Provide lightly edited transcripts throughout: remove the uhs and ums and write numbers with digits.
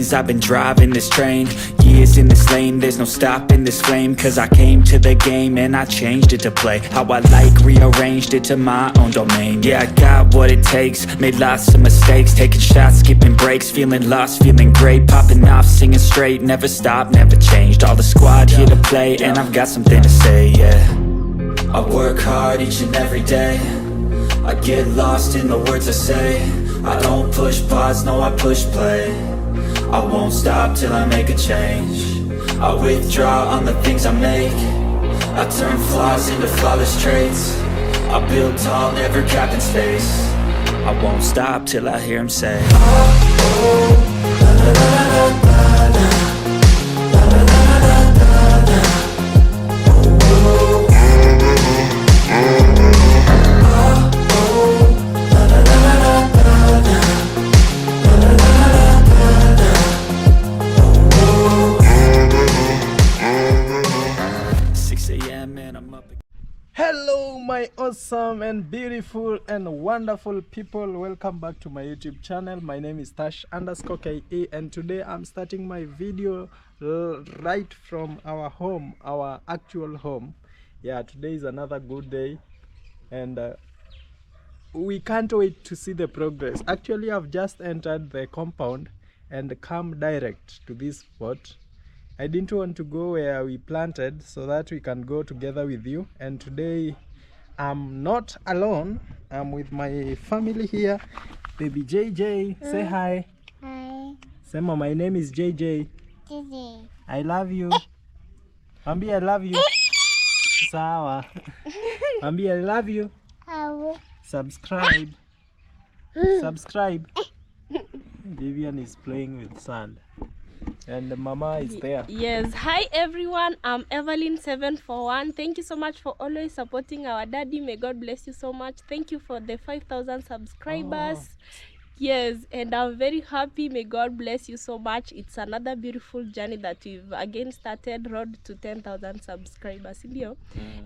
years I've been driving this train, years in this lane, there's no stopping this flame. Cause I came to the game and I changed it to play how I like, rearranged it to my own domain. Yeah, I got what it takes, made lots of mistakes, taking shots, skipping breaks, feeling lost, feeling great, popping off, singing straight, never stopped, never changed. All the squad here to play and I've got something to say, yeah. I work hard each and every day, I get lost in the words I say. I don't push pause, no I push play. I won't stop till I make a change. I withdraw on the things I make. I turn flaws into flawless traits. I build tall, never capped in space. I won't stop till I hear him say, oh, oh, la, la, la, la, la, la. Hello my awesome and beautiful and wonderful people, welcome back to my YouTube channel. My name is Tash_KE and today I'm starting my video right from our home, our actual home. Yeah, today is another good day and we can't wait to see the progress. Actually, I've just entered the compound and come direct to this spot. I didn't want to go where we planted so that we can go together with you. And today I'm not alone. I'm with my family here. Baby JJ, say hi. Hi. Sema, my name is JJ. JJ. I love you. Ambi, I love you. Sawa. Ambi, I love you. How? Subscribe. Subscribe. Vivian is playing with sand. And the mama is there. Yes. Hi everyone. I'm Evelyn741. Thank you so much for always supporting our daddy. May God bless you so much. Thank you for the 5,000 subscribers. Oh. Yes, and I'm very happy. May God bless you so much. It's another beautiful journey that we've again started, road to 10,000 subscribers.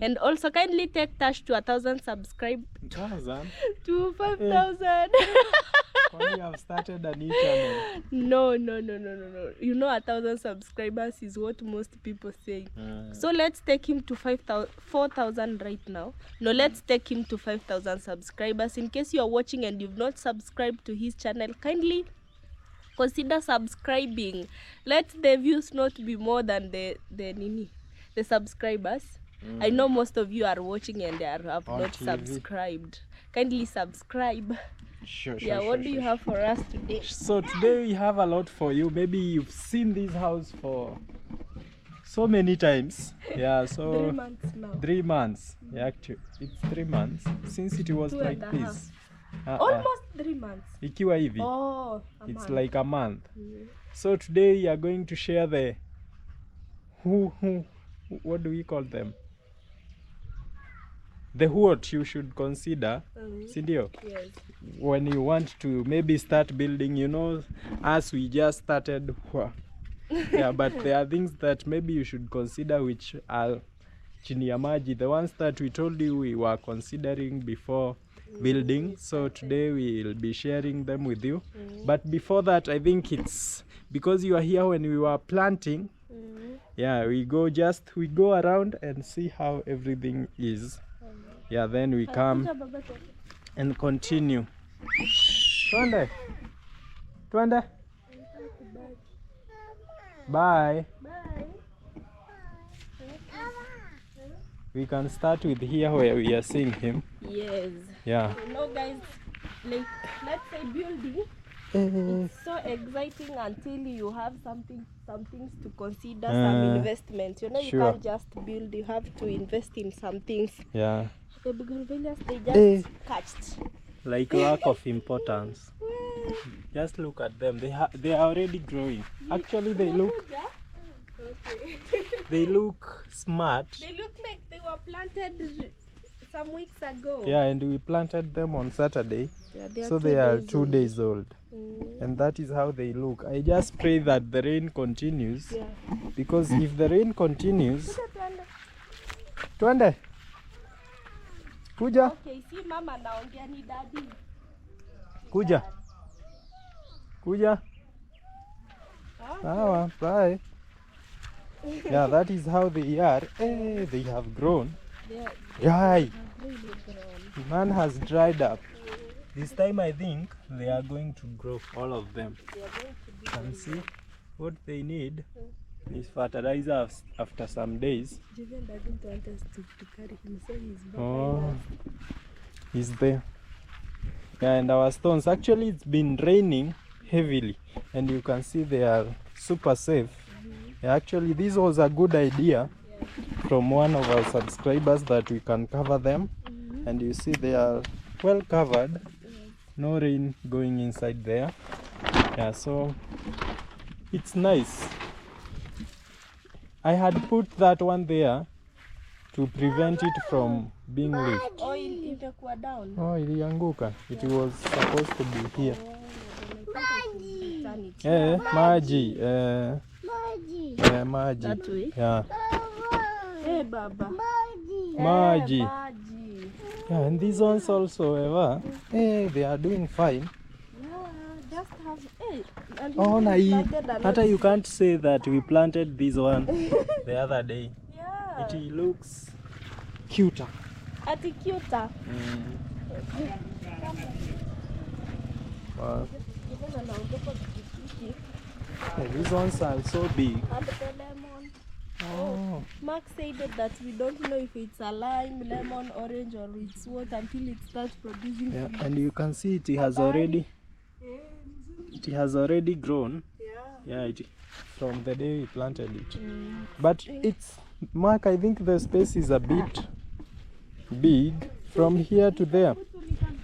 And also kindly take Tash to 1,000 subscribers. 1,000? To 5,000. Only have started a new channel. No. You know 1,000 subscribers is what most people say. So let's take him to 4,000 right now. No, let's take him to 5,000 subscribers. In case you are watching and you've not subscribed to his channel, kindly consider subscribing. Let the views not be more than the subscribers. I know most of you are watching and they have not subscribed. Kindly subscribe. Sure, what do you have for us today? So today we have a lot for you. Maybe you've seen this house for so many times. Yeah, so 3 months now. 3 months. Yeah, actually, it's 3 months since it was like this. Almost 3 months. Ikiwa hivi. Oh, it's like a month. So today we are going to share the what do we call them? The what you should consider, Sindio? Yes. When you want to maybe start building, you know, as we just started. Yeah, but there are things that maybe you should consider which are chini ya maji, the ones that we told you we were considering before building. So today we will be sharing them with you. But before that, I think it's because you are here when we were planting. Yeah, we go around and see how everything is. Yeah, then we come and continue. Twende. Bye. We can start with here where we are seeing him. Yes. Yeah. You know, guys, like let's say building, it's so exciting until you have some things to consider, some investment. You know, you can't just build, you have to invest in some things. Yeah. The bougainvilleas, they just catched. Like lack of importance. Just look at them. They are already growing. Actually, they look they look smart. They look like they were planted some weeks ago. Yeah, and we planted them on Saturday. Yeah, so they are 2 days old. And that is how they look. I just pray that the rain continues. Yeah. Because if the rain continues, Twende. Kuja. Okay, see mama naongea ni daddy. Kuja. Sawa, bye. Yeah, that is how they are. Hey, they have grown. Guy, man has dried up. This time I think they are going to grow, all of them. And see, what they need is fertilizer after some days. Juven doesn't want us to carry him, so he's behind Oh, us. he's there. Yeah, and our stones, actually it's been raining heavily and you can see they are super safe. Yeah, actually this was a good idea from one of our subscribers that we can cover them. And you see they are well covered. No rain going inside there. Yeah, so it's nice. I had put that one there to prevent it from being lifted. Oh, itakuwa down. Oh, ilianguka. It was supposed to be here. Maji. Maji. That way? Yeah. Hey, Baba. Maji. Maji. Yeah, and these ones also, Eva. Hey, they are doing fine. Yeah, just have. Hey, and Oh, we Nai. planted a lot. Hata you can't say that we planted this one the other day. Yeah. It looks cuter. Aticuta. Wow. Even anaogopa pikipiki. Hey, these ones are so big. And the lemon. Oh. Mark said that we don't know if it's a lime, lemon, orange, or it's what until it starts producing. Yeah, fruit. and you can see it has already grown. Yeah, from the day we planted it. But it's, Mark, I think the space is a bit big from here to there.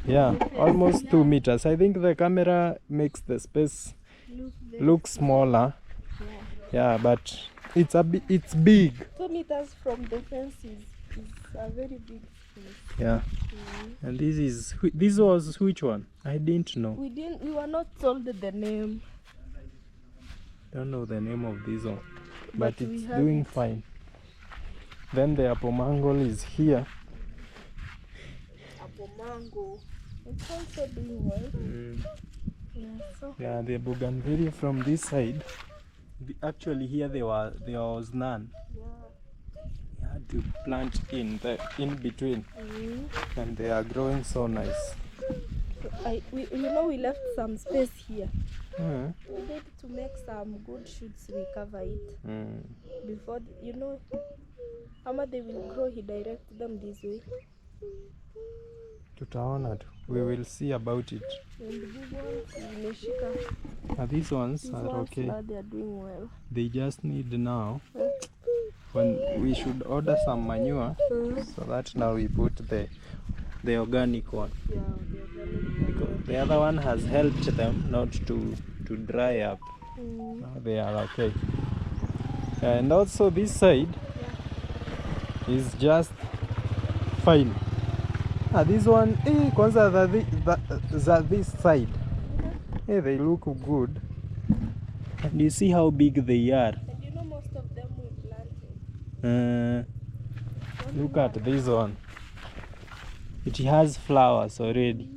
Yeah, almost 2 meters. I think the camera makes the space look smaller. Yeah, but it's big. 2 meters from the fence is a very big space. Yeah. And this was which one? I didn't know. We were not told the name. Don't know the name of this one, but But we it's have doing it. fine. Then the apple mango is here. Apple mango. It's also doing well. Yeah, so Yeah, the bougainvillea from this side. Actually, here there was none. You had to plant in between, and they are growing so nice. we left some space here. Mm. We need to make some good shoots, recover it before ama they will grow. He direct them this way. Tutaona tu. We will see about it. And the big ones, zimeshika. These ones These are ones okay. now they are doing well. They just need now, when we should order some manure, so that now we put the organic one. Yeah, they are very Because the other one has helped them not to dry up. Now they are okay. And also this side is just fine. This one, kwanza this side, they look good. And you see how big they are. And most of them we planted. Look at this one. It has flowers already,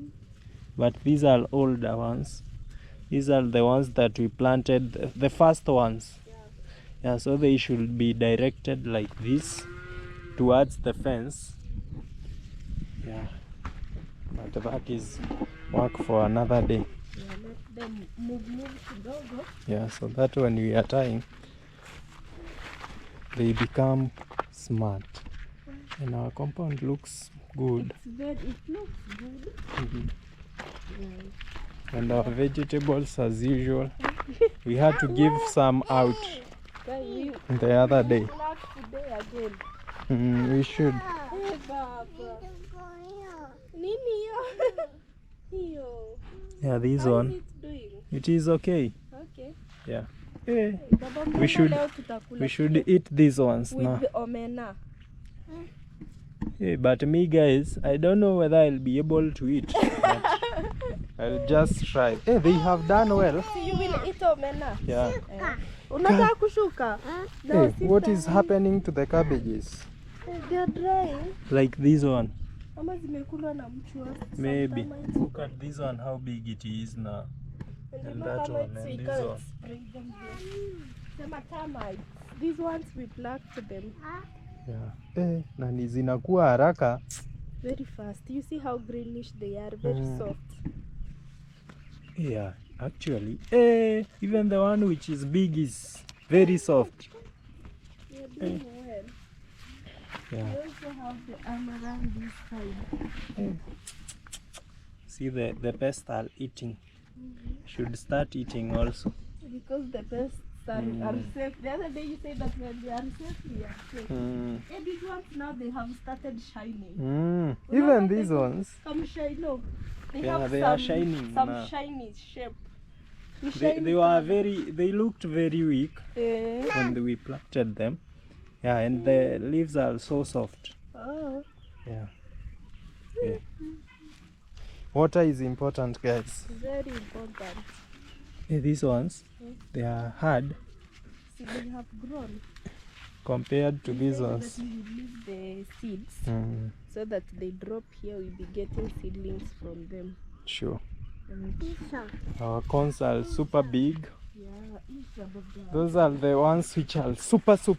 but these are older ones. These are the ones that we planted, the first ones. Yeah, so they should be directed like this towards the fence. Yeah, but that is work for another day. Yeah, let them move kidogo. Yeah, so that when we are tying, they become smart. And our compound looks good. It looks good. And our vegetables as usual. We had to give some out We the other day. plant today again. We should. Hey, Baba. Nini hiyo? Yeah, this How is one. it doing? It is okay. Okay. Yeah. Hey, Baba, we should leo tutakula we should eat these ones with now. the omena. Hey, but me guys, I don't know whether I'll be able to eat. But I'll just try. Hey, they have done well. So you will eat omena? Yeah. Unataka kushuka? Hey, what is happening to the cabbages? They are drying. Like this one. Ama zimekulwa na mchwa. Maybe. Sometimes. Look at this one, how big it is now. And that one, and we this can't one. spray them here. The termites. These ones we plucked them Yeah. Na ni zinakuwa haraka. very fast. You see how greenish they are, very soft. Yeah, actually. Even the one which is big is very soft. You're doing well. Yeah. We also have the amaranth this side. See the pests are eating. Should start eating also. Because the pests are safe. The other day you said that when they are safe, we are safe. And these ones now they have started shining. Even these ones. Come shine, no. They Yeah, have they are shining some now. shiny shape. They looked very weak when we planted them. Yeah, and the leaves are so soft. Oh. Yeah. Water is important, guys. Very important. These ones, they are hard See, they have grown. compared to these That ones. we will leave the seeds so that they drop here. We'll be getting seedlings from them. Sure. And Our corns are super big. yeah, each of them. Those are the ones which are super big.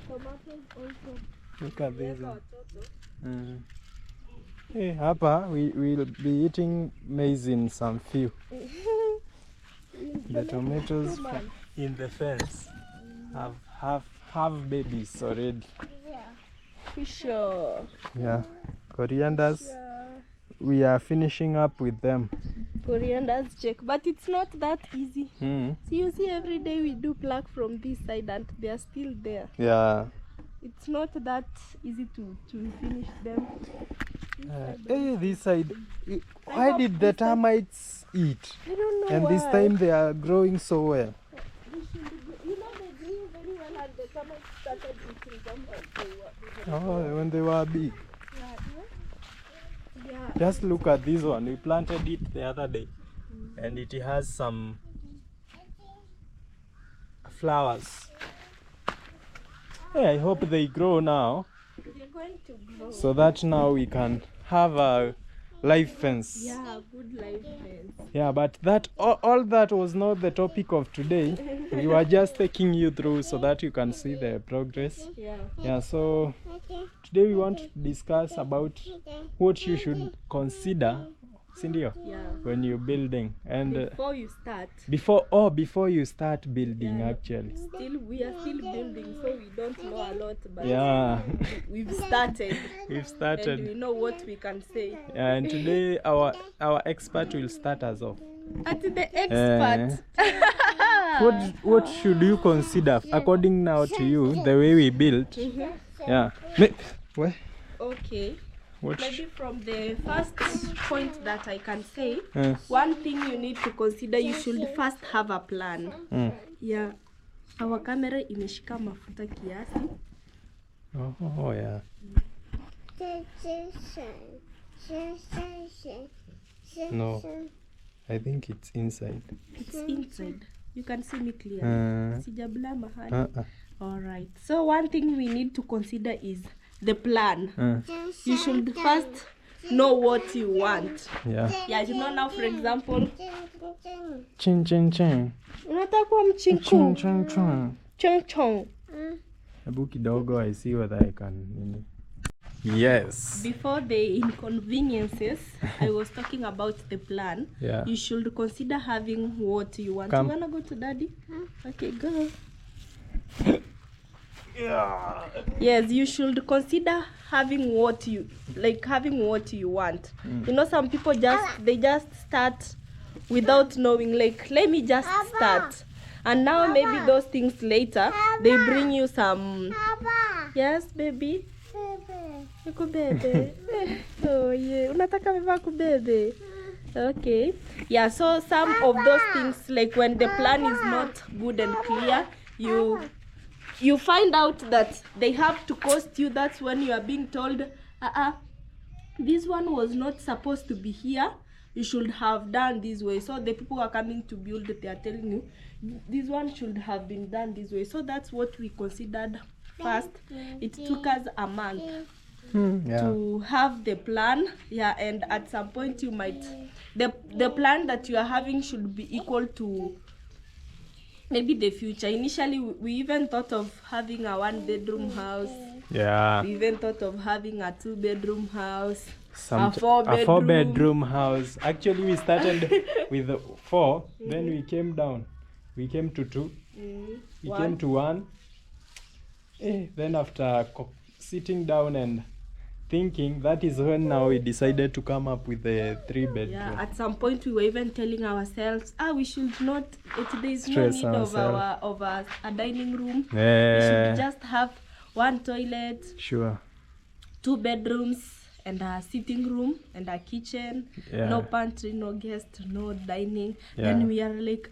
Tomatoes also. Look at this Weka one. watoto. Hey, hapa we will be eating maize in some few. The tomatoes in the fence have babies already. For sure. Yeah, corianders. Yeah. We are finishing up with them. Corianders check, but it's not that easy. Mm. See, you see, every day we do pluck from this side and they are still there. Yeah. It's not that easy to finish them. Hey, this side. Why did the termites eat? I don't know And why. this time they are growing so well. You know, they grew very well and the termites started eating them when they were. Oh, when they were big. Yeah. Just look at this one. We planted it the other day, and it has some flowers. Hey, I hope they grow now, They're going to grow. so that now we can have a live fence. Yeah, good life fence. Yeah, but that all that was not the topic of today. We were just taking you through so that you can see the progress. Yeah. Yeah, so today we want to discuss about what you should consider, Cindy, Yeah. when you're building, and Before you start, before you start building, Yeah. actually. we are still building, so we don't know a lot, but Yeah, we've started. we've And started, we know what we can say. and today our expert will start us off. At the expert. What should you consider according now to you the way we build? Yeah. What? Okay. What? Maybe from the first point that I can say, Uh, one thing you need to consider, you should first have a plan. Yeah. Our camera imeshika mafuta kiasi. oh yeah. No, I think it's inside. It's inside. You can see me clearly. Sijabla mahali. All right. So one thing we need to consider is the plan. You should first know what you want. Yeah. Yeah, you know now, for example, Chin chin chin. unataka kuwa Chin mchinku. chin chin. Chong chong. Hebu kidogo, I see whether I can. Yes. Before the inconveniences, I was talking about the plan. Yeah. You should consider having what you want. Come. You wanna go to daddy? Okay, go. Yeah. Yes, you should consider having what you want. You know, some people just start without knowing, like, let me just start. And now maybe those things later, they bring you some. Yes, baby. Kubebe. Oh yeah. Unataka beba kubebe. Okay. Yeah, so some of those things, like when the plan is not good and clear, you find out that they have to cost you. That's when you are being told, this one was not supposed to be here. You should have done this way. So the people who are coming to build, they are telling you, this one should have been done this way. So that's what we considered first. It took us a month. Yeah. to have the plan. Yeah, and at some point you might the plan that you are having should be equal to maybe the future. Initially we even thought of having a 1-bedroom house. Yeah. We even thought of having a 2-bedroom house, A 4-bedroom house. Actually, we started with 4, then we came down. We came to 2. We came to 1. Then after sitting down and thinking, that is when now we decided to come up with a 3-bedroom. Yeah, at some point we were even telling ourselves, we should not. There is no Stress need ourselves. of a dining room. Yeah. We should just have 1 toilet, Sure. 2 bedrooms, and a sitting room and a kitchen. Yeah. No pantry, no guest, no dining. Yeah. Then we are like,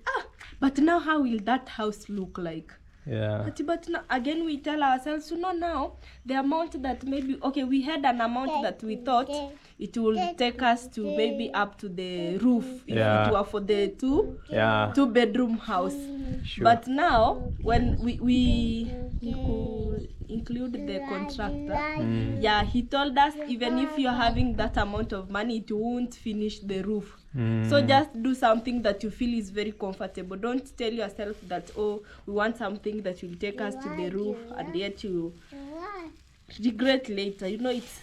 but now how will that house look like? Yeah. But now, again we tell ourselves, now the amount that maybe, we had an amount that we thought it will take us to maybe up to the roof if it were for the 2-bedroom house. Sure. But now when we could include the contractor, he told us even if you're having that amount of money, it won't finish the roof. So just do something that you feel is very comfortable. Don't tell yourself that, we want something that will take us to the roof and yet you regret later. It's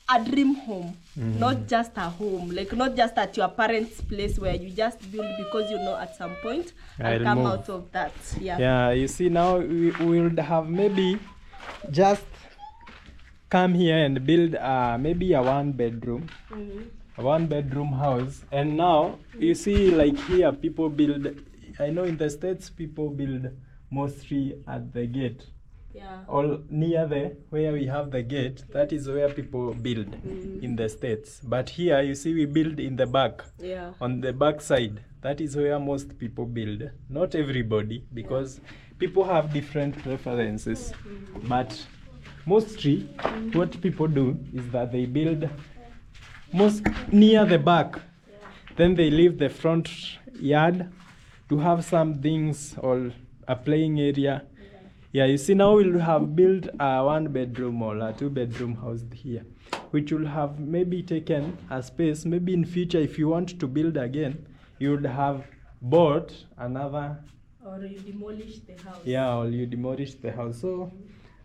a dream home, not just a home, like not just at your parents' place where you just build because at some point I'll come move out of that. Yeah, you see, now we would have maybe just come here and build maybe a 1-bedroom. A 1-bedroom house, and now you see, like here people build, I know in the States people build mostly at the gate, or near where we have the gate. That is where people build in the States. But here you see we build in the back, on the back side. That is where most people build. Not everybody, because people have different preferences, but mostly what people do is that they build most near the back, then they leave the front yard to have some things or a playing area. You see, now we'll have built a 1-bedroom or a 2-bedroom house here, which will have maybe taken a space. Maybe in future, if you want to build again, you would have bought another, or you demolish the house. Or you demolish the house. So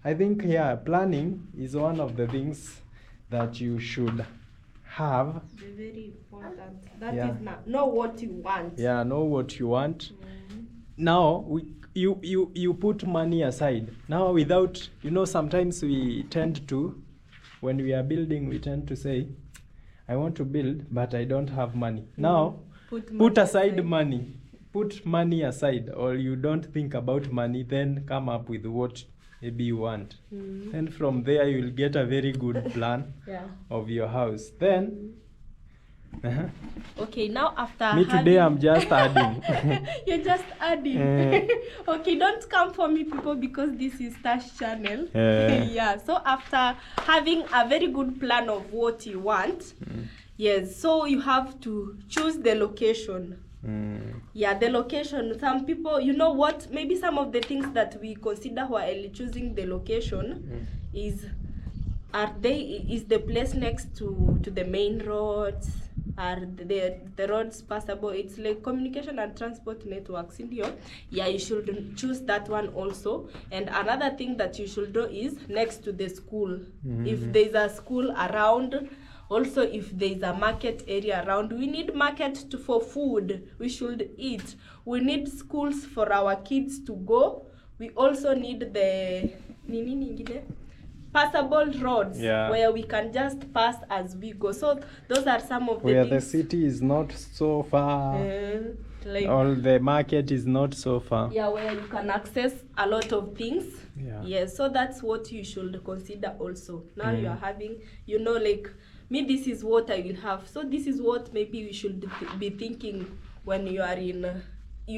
I think planning is one of the things that you should have. Very important. That is know what you want. Know what you want. Now you put money aside. Now without, sometimes we tend to, when we are building, we tend to say, I want to build, but I don't have money. Now put aside money. Put money aside, or you don't think about money, then come up with what maybe you want. And from there you will get a very good plan of your house. Then okay, now after me today I'm just adding. You're just adding. Okay, don't come for me, people, because this is Tash channel. So after having a very good plan of what you want, so you have to choose the location. The location. Some people, maybe some of the things that we consider while choosing the location is the place next to the main roads? Are the roads passable? It's like communication and transport networks. You should choose that one also. And another thing that you should do is next to the school. If there's a school around, also if there's a market area around. We need market for food. We should eat. We need schools for our kids to go. We also need the passable roads where we can just pass as we go. So those are some of the where things. The city is not so far, or the market is not so far. Where you can access a lot of things. So that's what you should consider also. Now you are having, me, this is what I will have. So this is what maybe you should be thinking when you are in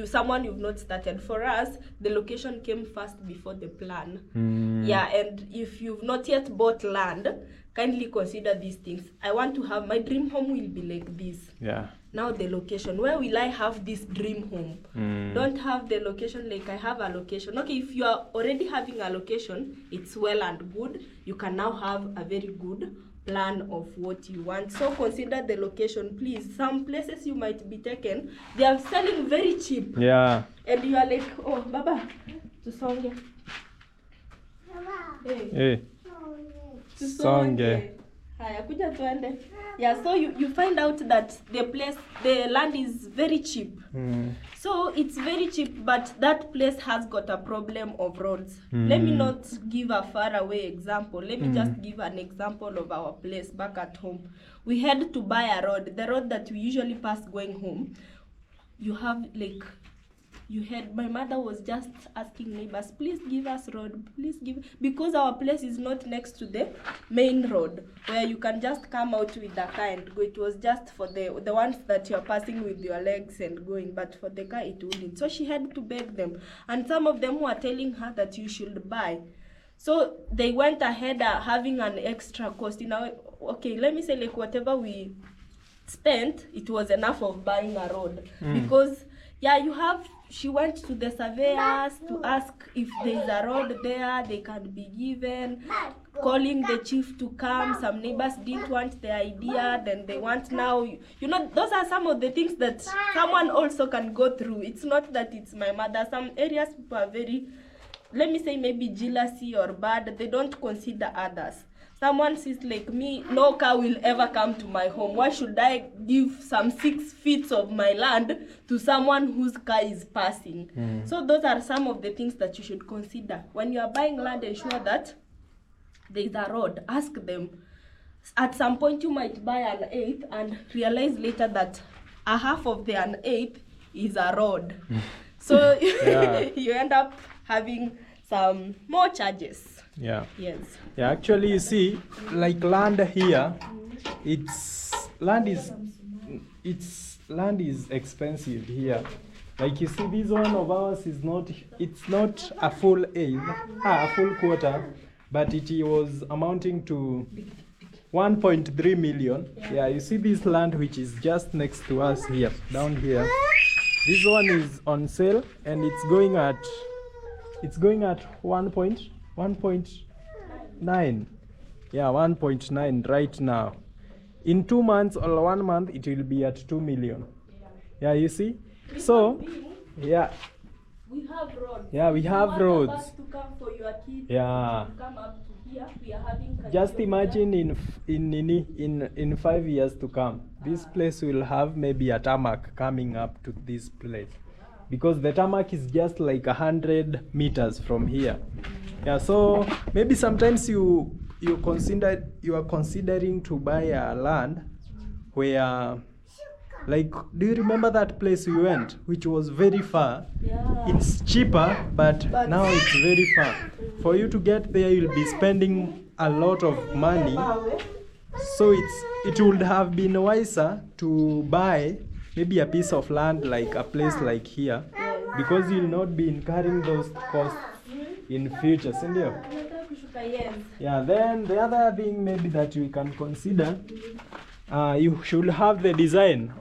someone you've not started. For us, the location came first before the plan. And if you've not yet bought land, kindly consider these things. I want to have, my dream home will be like this. Now the location. Where will I have this dream home? Don't have the location like I have a location. Okay, if you are already having a location, it's well and good. You can now have a very good plan of what you want. So consider the location, please. Some places you might be taken, they are selling very cheap. Yeah. And you are like, oh, Baba, tusonge. Hey. Songe. Haya, kuja tuende. Yeah, so you find out that the land is very cheap. So it's very cheap, but that place has got a problem of roads. Let me not give a far away example. Let me just give an example of our place back at home. We had to buy a road. The road that we usually pass going home, my mother was just asking neighbors, please give us road, because our place is not next to the main road where you can just come out with the car and go. It was just for the ones that you're passing with your legs and going, but for the car it wouldn't. So she had to beg them, and some of them were telling her that you should buy. So they went ahead having an extra cost. Okay, let me say like whatever we spent, it was enough of buying a road. Because she went to the surveyors to ask if there is a road there they can be given, calling the chief to come. Some neighbors didn't want the idea, then they want now. Those are some of the things that someone also can go through. It's not that it's my mother. Some areas people are very, let me say maybe jealousy or bad. They don't consider others. Someone says like me, no car will ever come to my home. Why should I give some 6 feet of my land to someone whose car is passing? So those are some of the things that you should consider. When you are buying land, ensure that there is a road. Ask them. At some point you might buy an 1/8 and realize later that a half of the 1/8 is a road. So you end up having some more charges. Yeah. Yes. Yeah, actually you see, like land here, land is expensive here. Like you see, this one of ours is not a full quarter, but it was amounting to 1.3 million. Yeah, you see this land which is just next to us here, down here. This one is on sale and it's going at 1.9. Yeah, 1.9 right now. In 2 months or 1 month, it will be at 2 million. Yeah, you see? So, yeah. We have roads. Yeah, we have roads. To come for your kids. Yeah. To come up to here, we are having. Just imagine in 5 years to come, this place will have maybe a tarmac coming up to this place, because the tarmac is just like 100 meters from here. Yeah, so maybe sometimes you are considering to buy a land where, like, do you remember that place we went, which was very far? Yeah. It's cheaper, but now it's very far. For you to get there, you'll be spending a lot of money. So it would have been wiser to buy maybe a piece of land, like a place like here, because you'll not be incurring those costs in future. Sendio? Yeah, then the other thing maybe that we can consider, you should have the design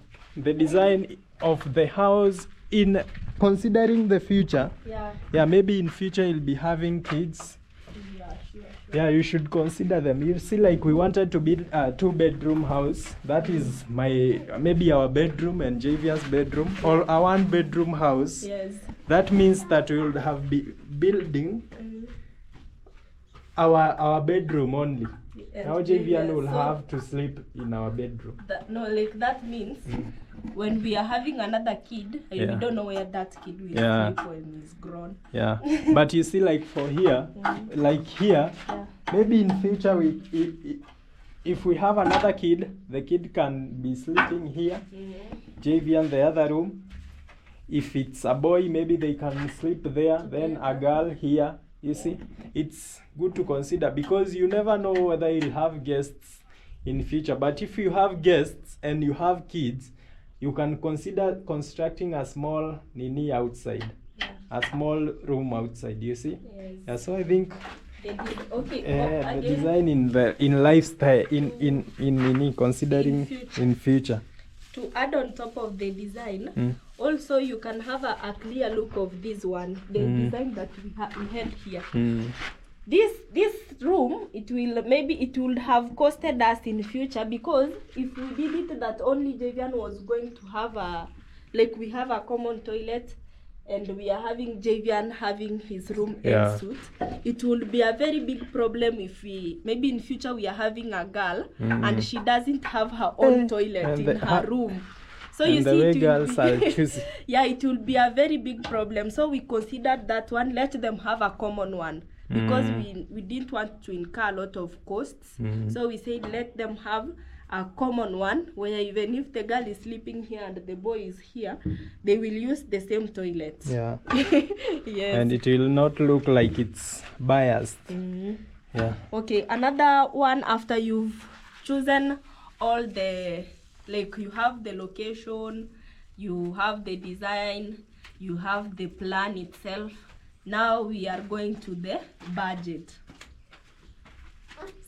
of the house in considering the future. Yeah, maybe in future you'll be having kids. Yeah, you should consider them. You see, like we wanted to build a 2-bedroom house. That is maybe our bedroom and Javia's bedroom, or a 1-bedroom house. Yes. That means that we will have building our bedroom only. Now Javian will have to sleep in our bedroom. That means when we are having another kid, we don't know where that kid will sleep when he's grown. Yeah, but you see, like for here, like here, maybe in future if we have another kid, the kid can be sleeping here, Javian the other room. If it's a boy, maybe they can sleep there, then a girl here. You see, it's good to consider, because you never know whether you'll have guests in future. But if you have guests and you have kids, you can consider constructing a small nini outside, a small room outside. You see? Yes. Yeah, so I think the design in lifestyle in nini, considering in future. to add on top of the design, also you can have a clear look of this one, the design that we had here. This room, it will have costed us in future, because if we did it that only Javian was going to have we have a common toilet, and we are having Javian having his room en suite, it will be a very big problem if maybe in future we are having a girl and she doesn't have her own toilet in her room. So you see, girls are choosing. Yeah, it will be a very big problem. So we considered that one, let them have a common one, because we didn't want to incur a lot of costs. So we said let them have a common one, where even if the girl is sleeping here and the boy is here, they will use the same toilet. Yeah. Yes. And it will not look like it's biased. Yeah. Okay, another one, after you've chosen all the, you have the location, you have the design, you have the plan itself. Now we are going to the budget.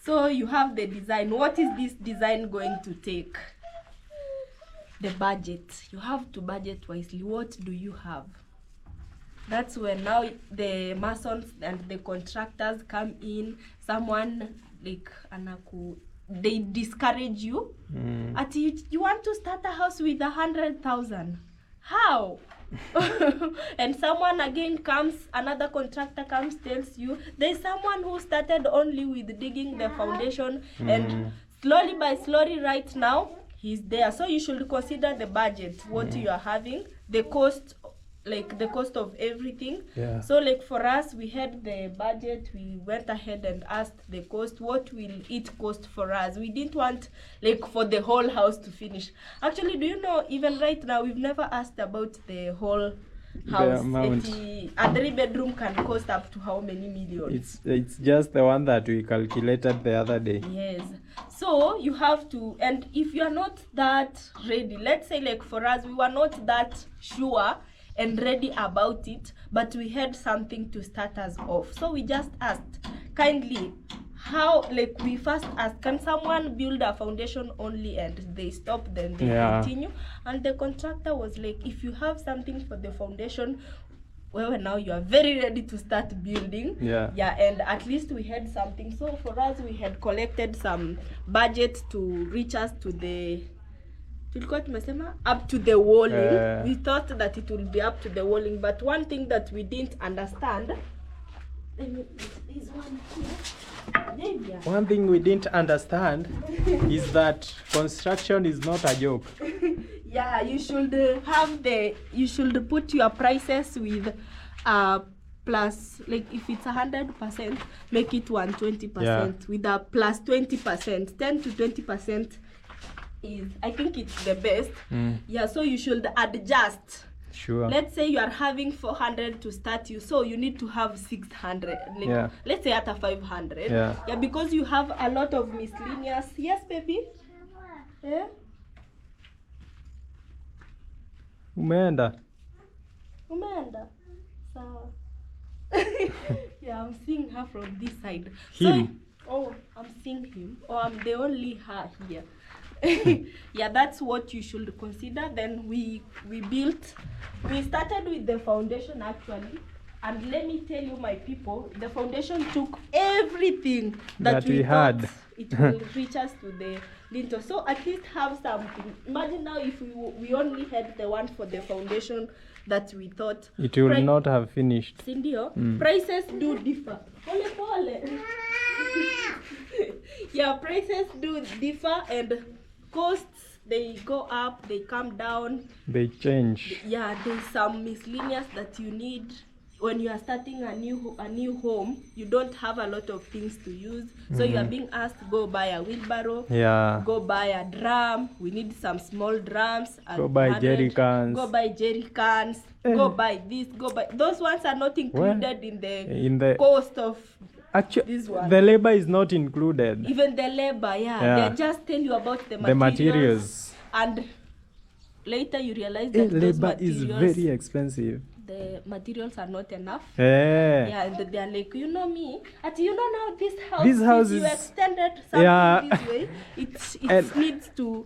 So you have the design. What is this design going to take? The budget. You have to budget wisely. What do you have? That's when now the masons and the contractors come in. Someone they discourage you. You want to start a house with 100,000. How? And someone again comes, another contractor comes, tells you there's someone who started only with digging the foundation, and slowly by slowly right now he's there. So you should consider the budget, what you are having, the cost, the cost of everything. Yeah. So for us, we had the budget, we went ahead and asked the cost, what will it cost for us? We didn't want for the whole house to finish. Actually, do you know, even right now, we've never asked about the whole house. The amount. A 3-bedroom can cost up to how many millions? It's just the one that we calculated the other day. Yes. So you have to, and if you are not that ready, let's say for us, we were not that sure and ready about it, but we had something to start us off. So we just asked kindly, how, we first asked, can someone build a foundation only, and they stop, then they continue? And the contractor was like, if you have something for the foundation, well, now you are very ready to start building. Yeah, and at least we had something. So for us, we had collected some budget to reach us to the up to the walling. We thought that it would be up to the walling, but one thing that we didn't understand, one thing we didn't understand is that construction is not a joke. Yeah, you should you should put your prices with plus, if it's 100%, make it 120%, with a plus 20%, 10 to 20%. I think it's the best. Yeah, so you should adjust. Sure. Let's say you are having 400 to start you, so you need to have 600. Let's say at a 500. Yeah, because you have a lot of miscellaneous. Yes, baby. Yeah. Umeenda. So. Yeah, I'm seeing her from this side. Him. So, I'm seeing him. I'm the only her here. Yeah, that's what you should consider. Then we started with the foundation actually, and let me tell you, my people, the foundation took everything that we had. It will reach us to the lintel, so at least have something. Imagine now if we only had the one for the foundation that we thought it will not have finished. Sindio, prices do differ. Yeah, prices do differ, and costs, they go up, they come down, they change. Yeah, there's some miscellaneous that you need when you are starting a new home. You don't have a lot of things to use, so you are being asked to go buy a wheelbarrow, go buy a drum. We need some small drums, go buy jerry cans, go buy this, go buy those ones. Are not included in the cost of actually this one. The labor is not included. Even the labor, they just tell you about the materials. And later you realize that labor is very expensive. The materials are not enough. Yeah, and they are like, you know me, now this house is, you extended something this way, it needs to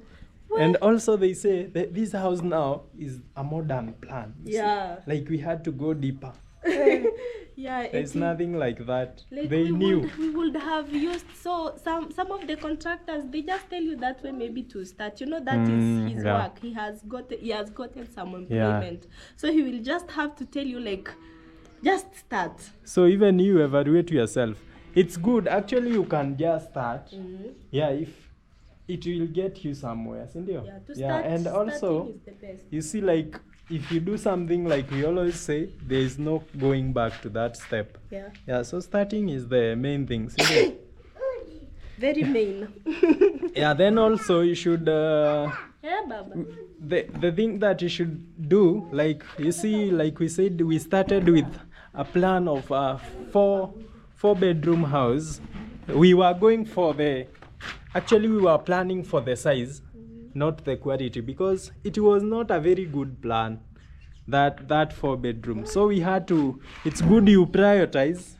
And also they say that this house now is a modern plan. You see? Yeah. Like we had to go deeper. Yeah, There's nothing like that. like They knew. we would have used, so some of the contractors, they just tell you that way maybe to start, that is his yeah. work. He has gotten some employment, so he will just have to tell you, like, just start. So even you evaluate yourself. It's good. Actually, you can just start. Yeah, if it will get you somewhere. Yeah, to start, and also, is the best. you see, like, if you do something like we always say, there is no going back to that step. Yeah. Yeah, so starting is the main thing. See? Very main. Yeah, then also you should... Yeah, Baba. the thing that you should do, like, you see, like we said, we started with a plan of a four bedroom house. We were going for actually we were planning for the size, not the quality, because it was not a very good plan, that 4 bedroom. So we had to, it's good you prioritize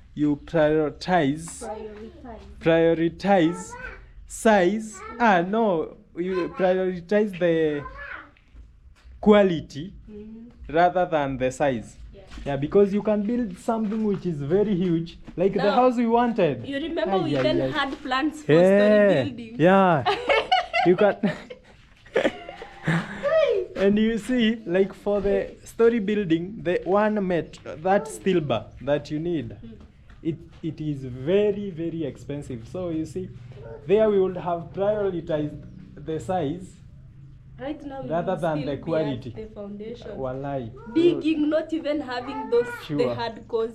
size. You prioritize the quality rather than the size. Yeah, because you can build something which is very huge, like the house we wanted. You remember we then had plans for story building. Yeah. You can. And you see, like for the story building, the 1 meter, that steel bar that you need, it is very, very expensive. So you see, there we would have prioritized the size Right now, rather than the quality. The foundation. Wallahi. Digging, not even having those Sure. the hardcores.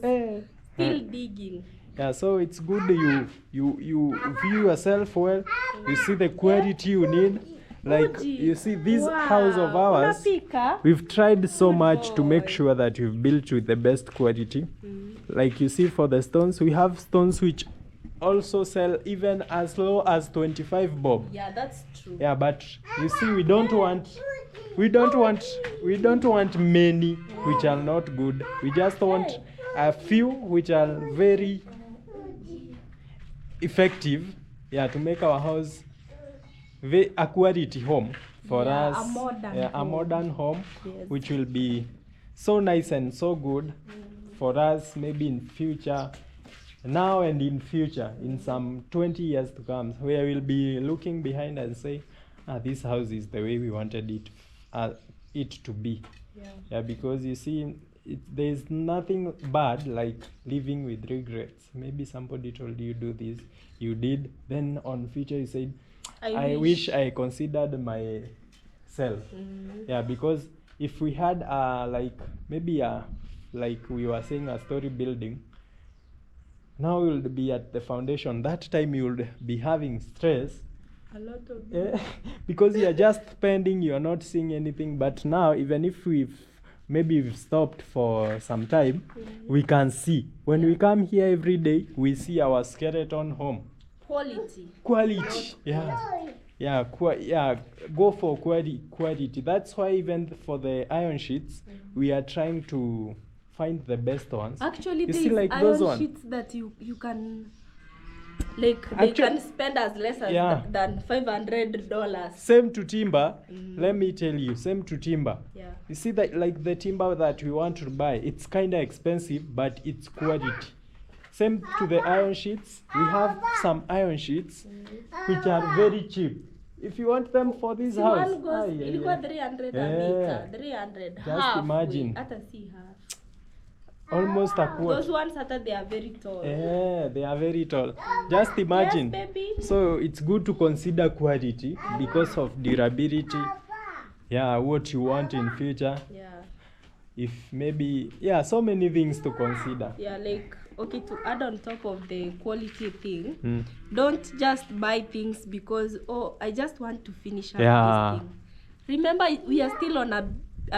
Still digging. Yeah, so it's good you view yourself well. You see the quality you need. Like you see this house of ours, we've tried so much to make sure that we've built with the best quality. Like you see for the stones, we have stones which also sell even as low as 25 bob. Yeah, that's true. Yeah, but you see we don't want many which are not good. We just want a few which are very effective, yeah, to make our house a quality home for us. A modern home, yes, which will be so nice and so good for us, maybe in future, now and in future, in some 20 years to come, where we'll be looking behind and say, this house is the way we wanted it to be. Yeah, because you see, there's nothing bad like living with regrets. Maybe somebody told you do this, you did, then on future you said, I wish I considered myself. Yeah, because if we had like maybe like we were saying, a story building, now we will be at the foundation. That time you will be having stress. A lot of because you are just spending, you are not seeing anything. But now, even if we've stopped for some time, we can see. When we come here every day, we see our skeleton home. Quality. Yeah. Go for quality. That's why even for the iron sheets, we are trying to find the best ones. Actually, you there see, is like iron those ones sheets that you can, like, they can spend as less as than $500. Same to timber. Let me tell you, same to timber. Yeah. You see that, like the timber that we want to buy, it's kind of expensive, but it's quality. Same to the iron sheets. We have some iron sheets which are very cheap. If you want them for this house, one goes, ilikuwa 300 a meter, 300. Just imagine. Hata si half. Almost a quarter. Those ones, they are very tall. Yeah, they are very tall. Just imagine. Yes, baby. So it's good to consider quality because of durability. Yeah, what you want in future. Yeah. If maybe, so many things to consider. Yeah, like, okay, to add on top of the quality thing, don't just buy things because, I just want to finish up this thing. Remember, we are still on a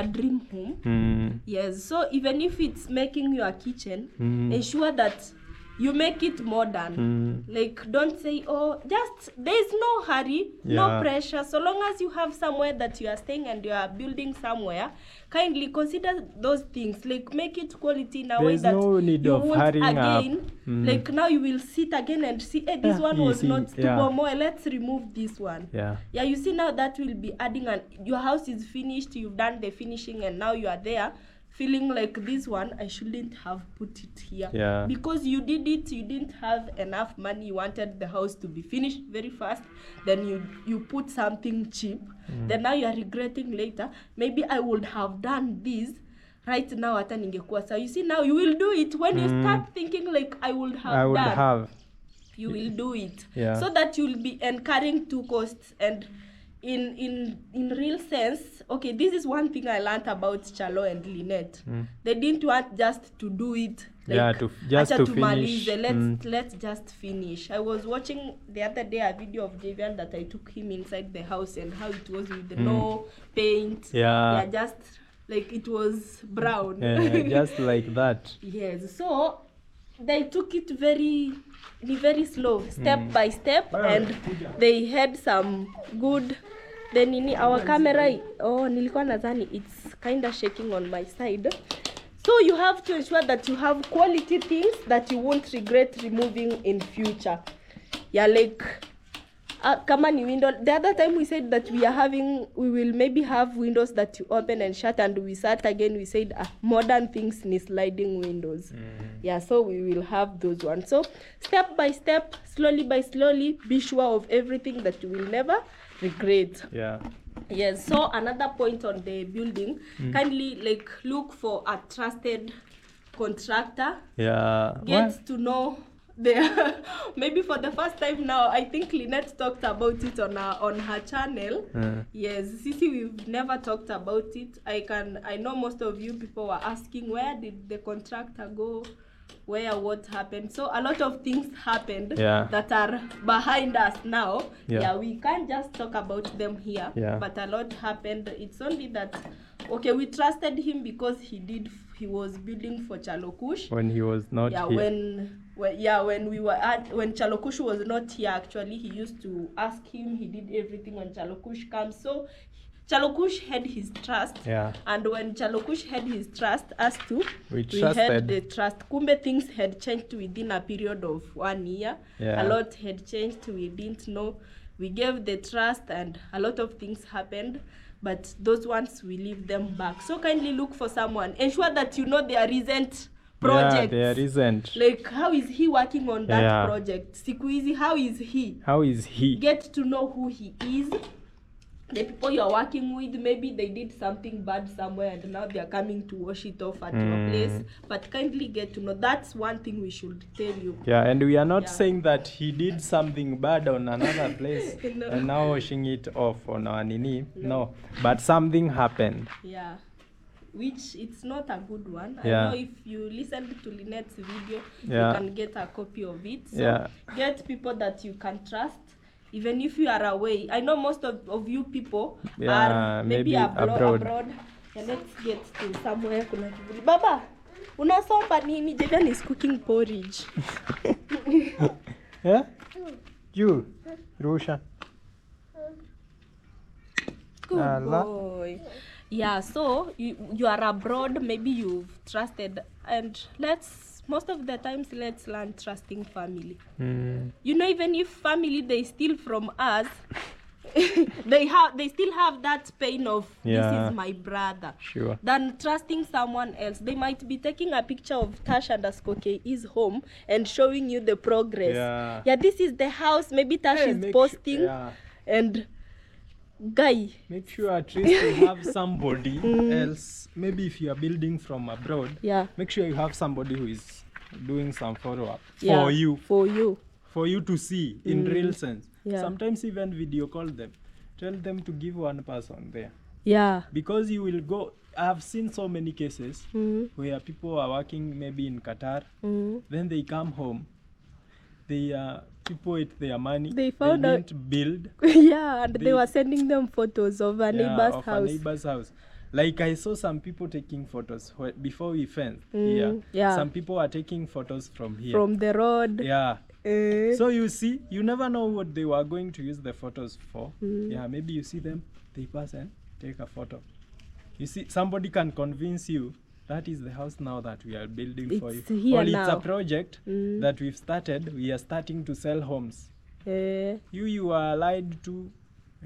dream home. Yes, so even if it's making your kitchen, ensure that you make it modern. Like, don't say, oh, just, there's no hurry, no pressure. So long as you have somewhere that you are staying and you are building somewhere, kindly consider those things. Like, make it quality in a way that no need you of won't hurrying again. up. Like, now you will sit again and see, hey, this one was Easy, not tubomoe, let's remove this one. Yeah. Yeah, you see now that will be adding, and your house is finished, you've done the finishing, and now you are there feeling like this one, I shouldn't have put it here. Yeah. Because you did it, you didn't have enough money, you wanted the house to be finished very fast, then you put something cheap, then now you are regretting later, maybe I would have done this right now hata ningekuwa. So you see now you will do it when you start thinking like I would have you will do it. Yeah. So that you'll be incurring two costs. And in real sense, okay, this is one thing I learned about Chalo and Lynette. They didn't want just to do it. Like, just to finish. finish. Let's just finish. I was watching the other day a video of Javian that I took him inside the house and how it was with no paint. Yeah. Just like it was brown. Just like that. Yes. So they took it very slow, step by step, and they had some good. Then our camera, nilikuwa nadhani it's kind of shaking on my side. So you have to ensure that you have quality things that you won't regret removing in future. Yeah, like kama ni window. The other time we said that we will maybe have windows that you open and shut, and we sat again, we said modern things need sliding windows. Yeah, so we will have those ones. So step by step, slowly by slowly, be sure of everything that you will never regret. Yeah. Yes. So another point on the building, kindly like look for a trusted contractor. Yeah. Get to know maybe for the first time now. I think Lynette talked about it on her channel. Yes, Sisi, we've never talked about it. I know most of you people were asking, where did the contractor go, what happened. So a lot of things happened that are behind us now. We can't just talk about them here, but a lot happened. It's only that, okay, we trusted him because he was building for Chalokush when he was not here. When Chalokush was not here, actually he used to ask him. He did everything when Chalokush comes. So Chalokush had his trust, and when Chalokush had his trust, us too, we had the trust. Kumbe things had changed within a period of 1 year. A lot had changed. We didn't know. We gave the trust, and a lot of things happened. But those ones, we leave them back. So kindly look for someone. Ensure that you know their recent projects. Yeah, there isn't. Like, how is he working on that project? Siku hizi, how is he? How is he? Get to know who he is. The people you are working with, maybe they did something bad somewhere and now they are coming to wash it off at your place. But kindly get to know. That's one thing we should tell you. Yeah, and we are not saying that he did something bad on another place and now washing it off on our nini. No, but something happened. Yeah, which it's not a good one. I know if you listened to Lynette's video, you can get a copy of it. So get people that you can trust. Even if you are away, I know most of you people are maybe abroad. Yeah, let's get to somewhere. Baba, unasomba nini? Javian is cooking porridge. Yeah? You, Rusha. Good boy. Yeah, so you are abroad, maybe you've trusted, and most of the times let's learn trusting family. You know, even if family they steal from us, they still have that pain of this is my brother. Sure. Than trusting someone else. They might be taking a picture of Tash_Ke's home and showing you the progress. Yeah, this is the house. Maybe Tash is posting and guy. Make sure at least you have somebody else. Maybe if you are building from abroad, make sure you have somebody who is doing some follow-up for you. For you to see in real sense. Sometimes even video call them. Tell them to give one person there. Yeah. Because you will go. I have seen so many cases where people are working maybe in Qatar. Then they come home. People ate their money. They didn't build. And they were sending them photos of a neighbor's house. A neighbor's house. Like I saw some people taking photos before we fenced here. Yeah. Some people are taking photos from here. From the road. Yeah. So you see, you never know what they were going to use the photos for. Yeah, maybe you see them, they pass and take a photo. You see, somebody can convince you that is the house now that we are building for you. Here Or now. it's a project that we've started. We are starting to sell homes. You are lied to,